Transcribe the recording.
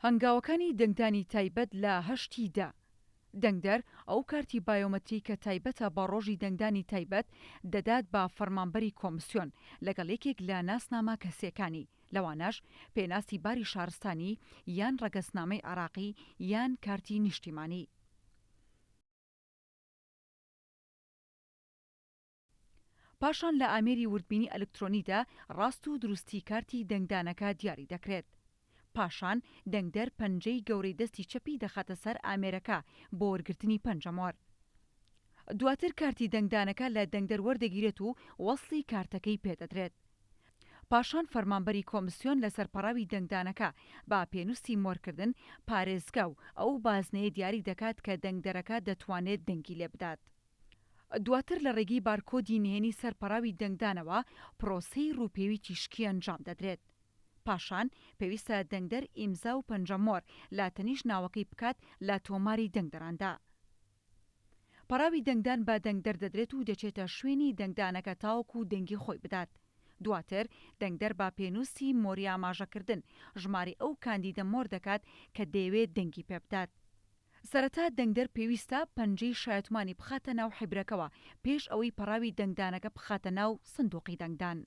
هەنگاوەکانی دەنگدانی تایبەت لە هەشتیدا. دەنگدەر ئەو کارتی بایۆمەتری کە تایبەتە بە ڕۆژی دەنگدانی تایبەت دەدات بە فەرمانبەری کۆمسیۆن لەگەڵ یەکێک لە ناسنامە کەسیەکانی، لەوانەش پێناسی باری شارستانی یان ڕەگەزنامەی عێراقی یان کارتی نیشتیمانی. پاشان لە ئامێری وردبینی ئەلکترۆنیدا ڕاست و دروستی کارتی دەنگدانەکە دیاری دەکرێت. پاشان دەنگدەر پەنجەی گەورەی دەستی چەپی دەخاتە سەر ئامێرەکە بۆ وەرگرتنی پەنجەمۆر. دواتر کارتی دەنگدانەکە لە دەنگدەر وەردەگیرێت و وەسڵی کارتەکەی پێدەدرێت. پاشان فەرمانبەری کۆمسیۆن لە سەرپەڕاوی دەنگدانەکە با پێنووسی مۆرکردن پارێزگا و ئەو بازنەیە دیاری دەکات کە دەنگدەرەکە دەتوانێت دەنگی لێ بدات. دواتر لە ڕێگەی بارکۆدی نهێنی سەرپەڕاوی دەنگدانەوە پرۆسەی ڕووپێوی تیشکی ئەنجام دەدرێت. پاشان پێویستە دەنگدەر ئیمزا و پەنجەمۆر لا تەنیش ناوەکەی بکات لە تۆماری دەنگدەراندا. پەراوی دەنگدان بە دەنگدەر دەدرێت و دەچێتە شوێنی دەنگدانەکە تاوەکو دەنگی خۆی بدات. دواتر دەنگدەر با پێنووسی مۆری ئاماژەکردن ژماری ئەو کاندیدە مۆر دەکات کە دەیەوێت دەنگی پێ بدات. سەرەتا دەنگدەر پێویستە پەنجەی شایەتمانی بخاتە ناو حیبرەکەوە پێش ئەوەی پەراوی دەنگدانەکە بخاتە ناو سندوقی دەنگدان.